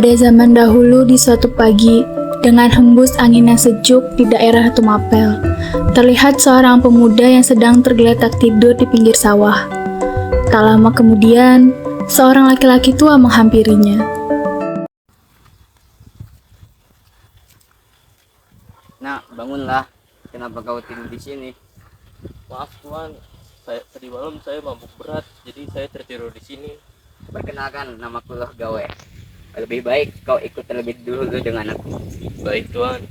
Pada zaman dahulu di suatu pagi, dengan hembus angin yang sejuk di daerah Tumapel, terlihat seorang pemuda yang sedang tergeletak tidur di pinggir sawah. Tak lama kemudian, seorang laki-laki tua menghampirinya. Nak, bangunlah. Kenapa kau tidur di sini? Maaf Tuan, tadi malam saya mabuk berat, jadi saya tertidur di sini. Perkenalkan, namaku Loh Gawe. Lebih baik kau ikut terlebih dulu dengan aku. Baik Tuan.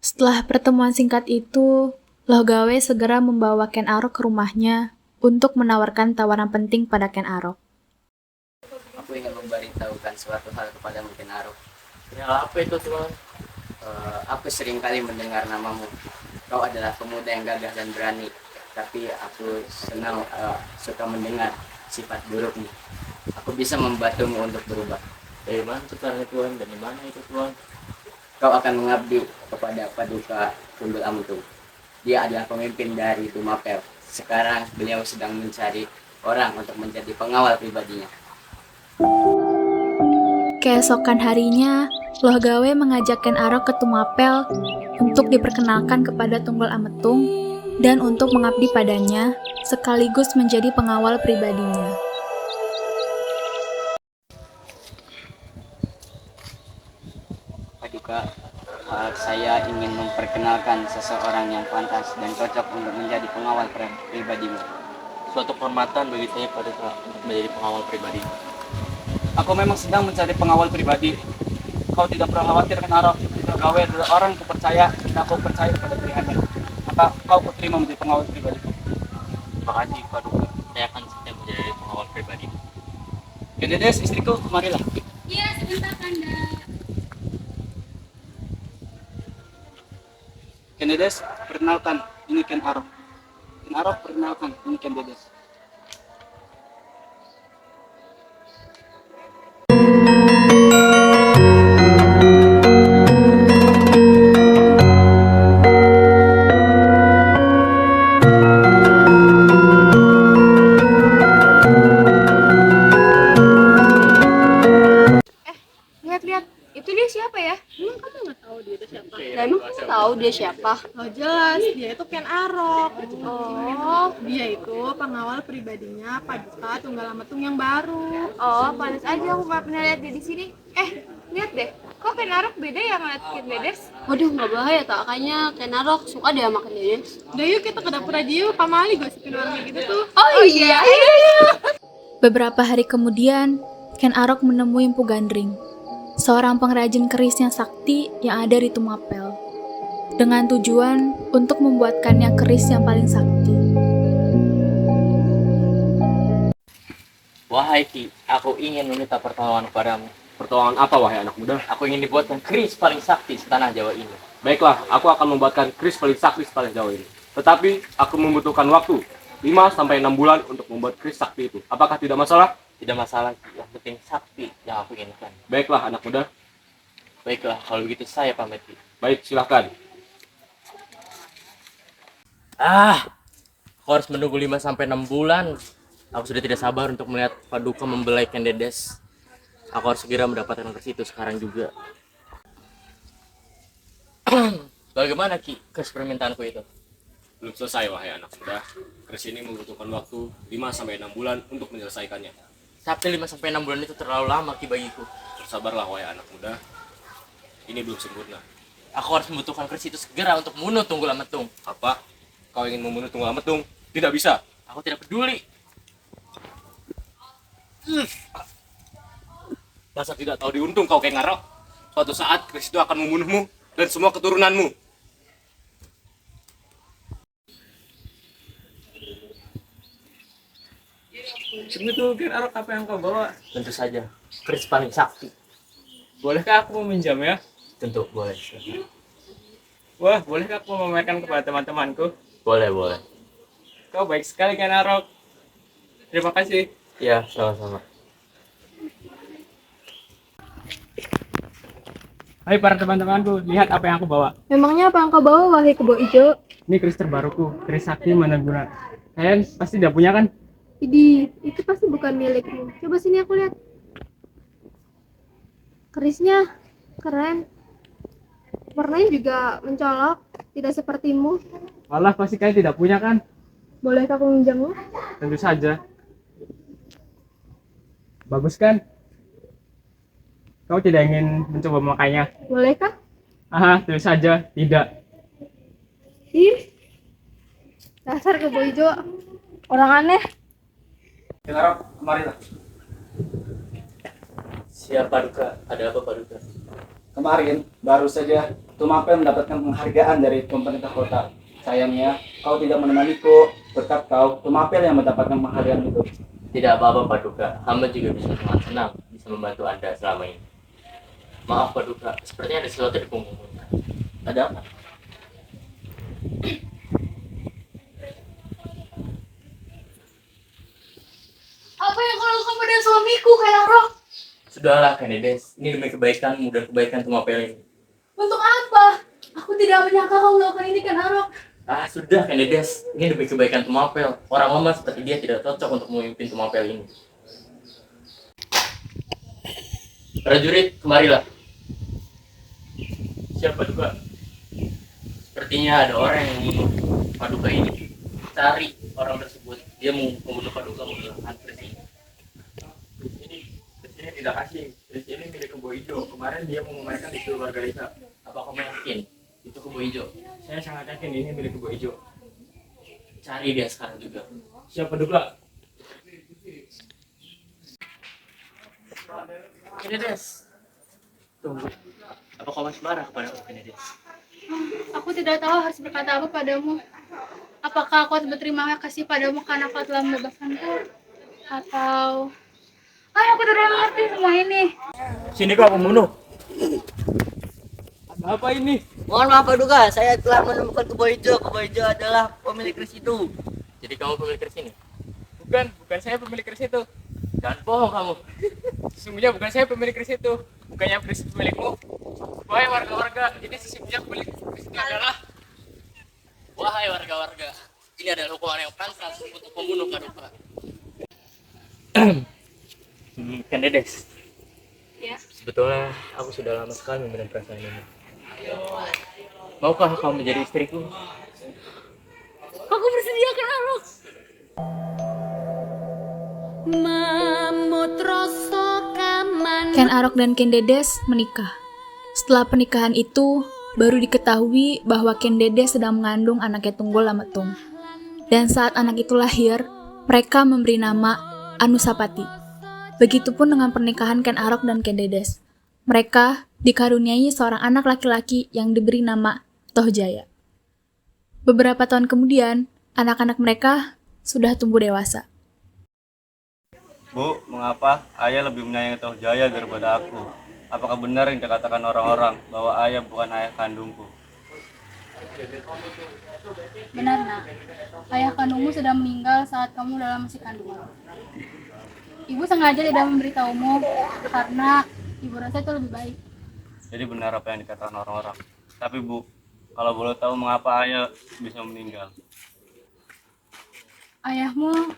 Setelah pertemuan singkat itu, Loh Gawe segera membawa Ken Arok ke rumahnya untuk menawarkan tawaran penting pada Ken Arok. Aku ingin memberitahukan suatu hal kepada Ken Arok. Ya apa itu Tuan? Aku sering kali mendengar namamu. Kau adalah pemuda yang gagah dan berani. Tapi aku senang suka mendengar sifat burukmu. Aku bisa membantumu untuk berubah. Dari mana caranya Tuan? Dari mana itu Tuan? Kau akan mengabdi kepada Paduka Tunggul Amutung. Dia adalah pemimpin dari Tumapel. Sekarang beliau sedang mencari orang untuk menjadi pengawal pribadinya. Keesokan harinya, Loh Gawe mengajak Ken Arok ke Tumapel untuk diperkenalkan kepada Tunggul Ametung dan untuk mengabdi padanya, sekaligus menjadi pengawal pribadinya. Paduka, saya ingin memperkenalkan seseorang yang pantas dan cocok untuk menjadi pengawal pribadimu. Suatu kehormatan bagi saya pada untuk menjadi pengawal pribadi. Aku memang sedang mencari pengawal pribadi. Kau tidak perlu khawatir, Ken Arok. Gawe adalah orang kepercaya dan aku percaya pada pilihannya. Maka kau kuterima menjadi pengawal pribadi. Terima kasih Paduka. Saya akan setia menjadi pengawal pribadi. Kendedes, istriku, marilah. Iya, sebentar Kanda. Kendedes, perkenalkan, ini Ken Arok. Ken Arok, perkenalkan, ini Kendedes. Lihat-lihat, itu dia siapa ya? Emang kamu nggak tahu dia itu siapa? Nah, emang kamu tahu dia siapa? Oh jelas, dia itu Ken Arok. Oh, Dia itu pengawal pribadinya Paduka Tunggal Ametung yang baru. pantas aja aku nggak pernah lihat dia di sini. Lihat deh, kok Ken Arok beda ya ngeliat Ken Dedes? Waduh, nggak bahaya tak? Kayaknya Ken Arok suka deh makan Dedes. Udah yuk kita ke dapur aja yuk, Pamali gosipin orang kayak gitu tuh. Oh iya. Beberapa hari kemudian, Ken Arok menemui Empu Gandring, seorang pengrajin keris yang sakti yang ada di Tumapel, dengan tujuan untuk membuatkannya keris yang paling sakti. Wahai Ki, aku ingin meminta pertolongan kepadamu. Pertolongan apa, wahai anak muda? Aku ingin dibuatkan keris paling sakti setanah Jawa ini. Baiklah, aku akan membuatkan keris paling sakti sepanjang Jawa ini. Tetapi, aku membutuhkan waktu 5-6 bulan untuk membuat keris sakti itu. Apakah tidak masalah? Tidak masalah, yang penting sakti yang aku inginkan. Baiklah, anak muda. Baiklah, kalau begitu saya pamit Ki. Baik, silahkan. Aku harus menunggu 5-6 bulan. Aku sudah tidak sabar untuk melihat Paduka membelai Ken Dedes. Aku harus segera mendapatkan keris itu sekarang juga. Bagaimana Ki, keris permintaanku itu? Belum selesai, wahai anak muda. Keris ini membutuhkan waktu 5-6 bulan untuk menyelesaikannya. Tapi 5-6 bulan itu terlalu lama Ki bagiku. Bersabarlah, wahai anak muda. Ini belum sempurna. Aku harus membutuhkan keris itu segera untuk membunuh Tunggul Ametung. Apa? Kau ingin membunuh Tunggul Ametung? Tidak bisa. Aku tidak peduli. Masa tidak tahu diuntung kau, Ken Arok? Suatu saat keris itu akan membunuhmu dan semua keturunanmu. Sebetulnya Ken Arok apa yang kau bawa? Tentu saja, keris paling sakti. Bolehkah aku meminjam ya? Tentu, boleh. Wah, bolehkah aku memamerkan kepada teman-temanku? Boleh, boleh. Kau baik sekali Ken Arok. Terima kasih. Ya, sama-sama. Hai para teman-temanku, lihat apa yang aku bawa. Memangnya apa yang kau bawa, wahai kebo ijo? Ini keris terbaruku, keris sakti managuna. Kalian pasti udah punya kan? Idi, Itu pasti bukan milikmu. Coba sini aku lihat. Kerisnya keren. Warnanya juga mencolok, tidak sepertimu. Malah pasti kalian tidak punya kan? Bolehkah aku meminjammu? Tentu saja. Bagus kan? Kau tidak ingin mencoba memakainya? Bolehkah? Aha, tentu saja tidak. Ih, dasar kebo hijau. Orang aneh. Ken Arok, kemarilah. Siapa Duka? Ada apa Pak Duka? Kemarin baru saja Tumapel mendapatkan penghargaan dari pemerintah kota. Sayangnya kau tidak menemaniku. Berkat kau, Tumapel yang mendapatkan penghargaan itu. Tidak apa-apa Pak Duka, hamba juga bisa sangat senang bisa membantu Anda selama ini. Maaf Pak Duka, sepertinya ada sesuatu di punggungmu. Ada apa? Apa yang kau lakukan pada suamiku, Ken Arok? Sudahlah Kanides, ini demi kebaikanmu dan kebaikan Tumapel ini. Untuk apa? Aku tidak menyangka kau melakukan ini, Ken Arok. Ah sudah Kanides, ini demi kebaikan Tumapel. Orang lemah seperti dia tidak cocok untuk memimpin Tumapel ini. Prajurit, kemarilah. Siapa Duka? Sepertinya ada orang yang membunuh Paduka ini. Cari orang tersebut. Dia mau membunuh Paduka menggunakan keris ini. Keris ini tidak asing. Keris ini milik Kebo Ijo. Kemarin dia mau memamerkan di seluruh warga desa. Apa kamu yakin? Itu Kebo Ijo. Saya sangat yakin ini milik Kebo Ijo. Cari dia sekarang juga. Siapa Duka? Kanides. Tunggu. Apa kau masih marah kepada aku, Kanides? Aku tidak tahu harus berkata apa padamu. Apakah aku harus berterima kasih padamu karena kau telah membebaskanku? Atau... aku tidak mengerti semua ini. Sini kau pembunuh. Ada apa ini? Mohon maaf Pak Duka, saya telah menemukan Kebo Ijo. Kebo Ijo adalah pemilik keris itu. Jadi kamu pemilik keris ini? Bukan saya pemilik keris itu. Jangan bohong kamu. Sesungguhnya bukan saya pemilik keris itu. Bukannya keris itu milikmu. Wahai warga-warga, ini sesungguhnya pemilik keris itu adalah... Wahai warga-warga, ini adalah hukuman yang pantas untuk pembunuh Paduka. Kanides. Ya. Sebetulnya aku sudah lama sekali memendam perasaan ini. Maukah kamu menjadi istriku? Aku bersedia, Ken Arok. Ken Arok dan Ken Dedes menikah. Setelah pernikahan itu, baru diketahui bahwa Ken Dedes sedang mengandung anaknya Tunggul Lametung. Dan saat anak itu lahir, mereka memberi nama Anusapati. Begitupun dengan pernikahan Ken Arok dan Ken Dedes. Mereka dikaruniai seorang anak laki-laki yang diberi nama Tohjaya. Beberapa tahun kemudian, anak-anak mereka sudah tumbuh dewasa. Bu, mengapa ayah lebih menyayangi Tohjaya daripada aku? Apakah benar yang dikatakan orang-orang bahwa ayah bukan ayah kandungku? Benar, Nak. Ayah kandungmu sudah meninggal saat kamu dalam masih kandungan. Ibu sengaja tidak memberitahumu karena ibu rasa itu lebih baik. Jadi benar apa yang dikatakan orang-orang. Tapi Bu, kalau boleh tahu mengapa ayah bisa meninggal? Ayahmu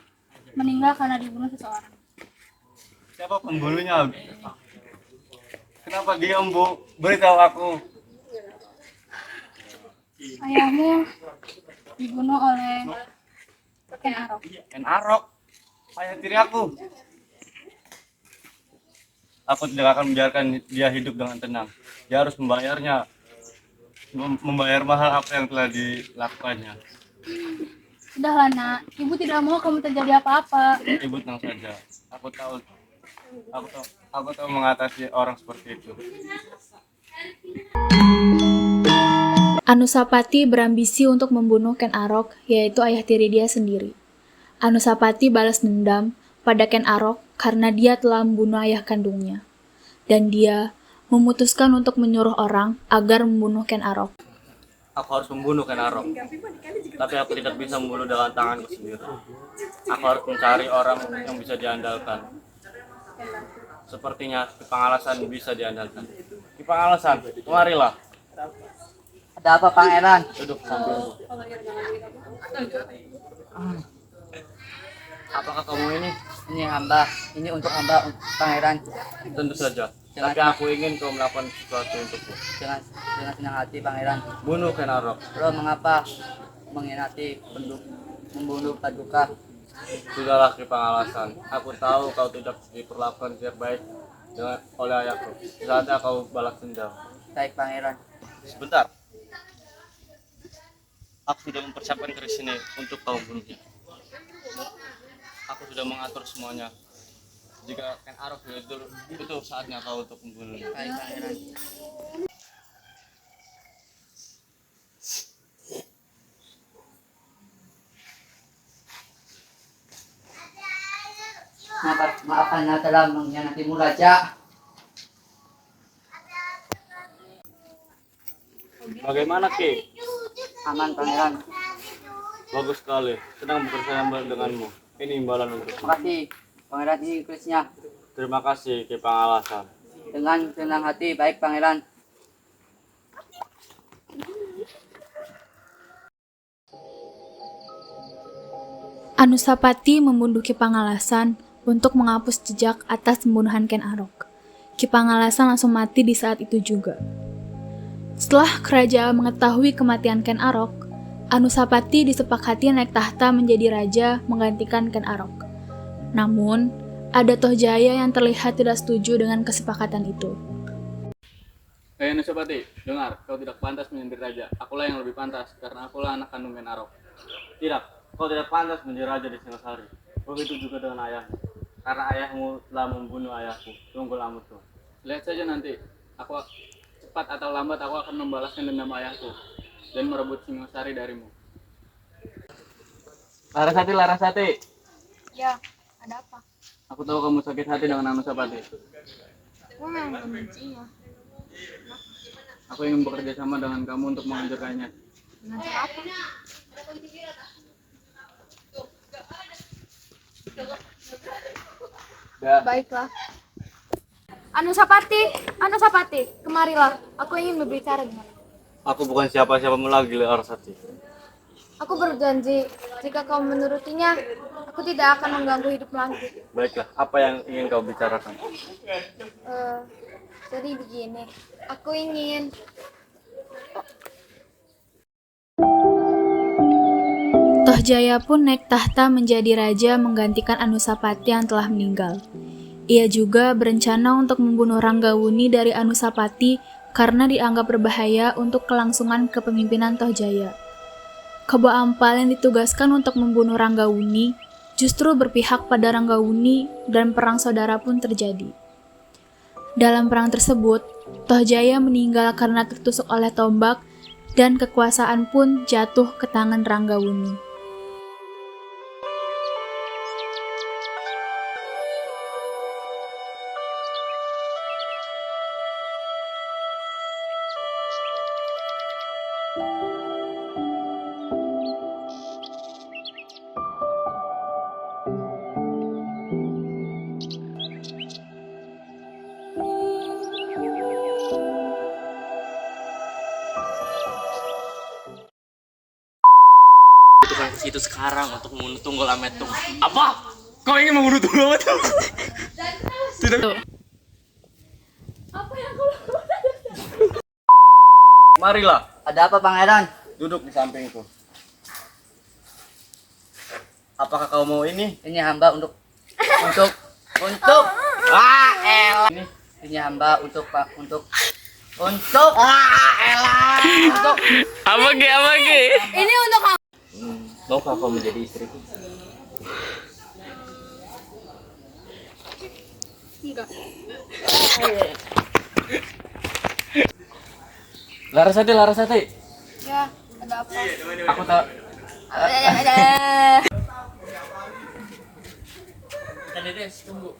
meninggal karena dibunuh seseorang. Siapa pembunuhnya? Kenapa diam, Bu? Beritahu aku. Ayahmu dibunuh oleh Ken Arok. Ken Arok, ayah tiri aku. Aku tidak akan membiarkan dia hidup dengan tenang. Dia harus membayarnya. Membayar mahal apa yang telah dilakukannya. Sudahlah, Nak. Ibu tidak mau kamu terjadi apa-apa. Ibu tenang saja. Aku tahu mengatasi orang seperti itu. Anusapati berambisi untuk membunuh Ken Arok, yaitu ayah tiri dia sendiri. Anusapati balas dendam pada Ken Arok karena dia telah membunuh ayah kandungnya. Dan dia memutuskan untuk menyuruh orang agar membunuh Ken Arok. Aku harus membunuh Ken Arok. Tapi aku tidak bisa membunuh dengan tanganku sendiri. Aku harus mencari orang yang bisa diandalkan. Sepertinya Ki Pangalasan bisa diandalkan. Ki Pangalasan, kemarilah. Ada apa Pangeran? Duduk sampingku. Apakah kamu ini? Ini hamba, ini untuk hamba pangeran. Tentu saja. Tapi aku ingin kau melakukan sesuatu untukku. Dengan senang hati pangeran. Bunuh Ken Arok. Lo mengapa mengkhianati membunuh Paduka? Sudahlah Ki Pangalasan. Aku tahu kau tidak diperlakukan tidak baik oleh ayahku. Saatnya kau balas dendam. Baik pangeran. Sebentar. Aku sudah mempersiapkan keris ini untuk kau bunuhnya. Aku sudah mengatur semuanya. Jika Ken Arok itu saatnya kau untuk membunuhnya. Baik pangeran. Maafkanlah telah mengkhianatimu Raja. Bagaimana Ki? Aman pangeran. Bagus sekali. Senang bekerja denganmu. Ini imbalan untukmu. Terima kasih pangeran, ini kerisnya. Terima kasih Ki Pangalasan. Dengan senang hati, baik pangeran. Anusapati membunuh Ki Pangalasan untuk menghapus jejak atas pembunuhan Ken Arok. Ki Pangalasan langsung mati di saat itu juga. Setelah kerajaan mengetahui kematian Ken Arok, Anusapati disepakati naik tahta menjadi raja menggantikan Ken Arok. Namun, ada Tohjaya yang terlihat tidak setuju dengan kesepakatan itu. Hei Anusapati, dengar, kau tidak pantas menjadi raja. Akulah yang lebih pantas, karena akulah anak kandung Ken Arok. Tidak, kau tidak pantas menjadi raja di Singasari. Begitu juga dengan ayahmu. Karena ayahmu telah membunuh ayahku, Tunggul Ametung. Lihat saja nanti, aku cepat atau lambat aku akan membalaskan dendam ayahku dan merebut Singasari darimu. Larasati, Larasati. Ya, ada apa? Aku tahu kamu sakit hati dengan Anusapati. Gue memang membencinya. Aku ingin bekerja sama dengan kamu untuk menghancurkannya. Dengan cara apa? Baiklah. Anusapati, kemarilah. Aku ingin berbicara denganmu. Aku bukan siapa-siapamu lagi, Larasati. Aku berjanji, jika kau menurutinya, aku tidak akan mengganggu hidupmu lagi. Baiklah, apa yang ingin kau bicarakan? Jadi begini, aku ingin Tohjaya pun naik tahta menjadi raja menggantikan Anusapati yang telah meninggal. Ia juga berencana untuk membunuh Ranggawuni dari Anusapati karena dianggap berbahaya untuk kelangsungan kepemimpinan Tohjaya. Kebo Ampal yang ditugaskan untuk membunuh Ranggawuni justru berpihak pada Ranggawuni dan perang saudara pun terjadi. Dalam perang tersebut, Tohjaya meninggal karena tertusuk oleh tombak dan kekuasaan pun jatuh ke tangan Ranggawuni. Butuhkan ke situ sekarang untuk membunuh Tunggul Ametung. Apa? Kau ingin membunuh Tunggul Ametung? Tidak. Marilah, Ada apa pangeran? duduk di sampingku. Apakah kau mau ini? Ini hamba untuk ini hamba untuk Apa ge? ini untuk kamu. Maukah kau menjadi istriku? Enggak. Larasati. Ya, ada apa? Aku tahu. Dedes, tunggu.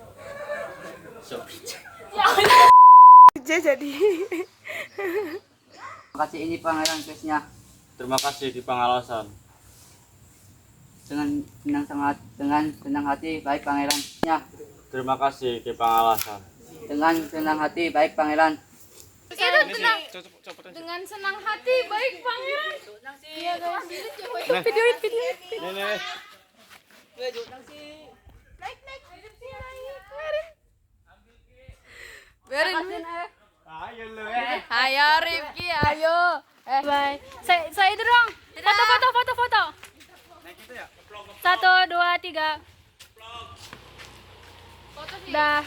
Kasih ini pangeran kerisnya. Terima kasih Ki Pangalasan. Dengan senang hati, baik pangeran. Ya, Terima kasih Ki Pangalasan. dengan senang hati, baik pangeran. Dengan senang hati, baik pangeran. Iya guys. Nih. Biarin. Ayo Rifki, ayo. Bye. Saya itu dong. Foto. Satu, dua, tiga. Dah.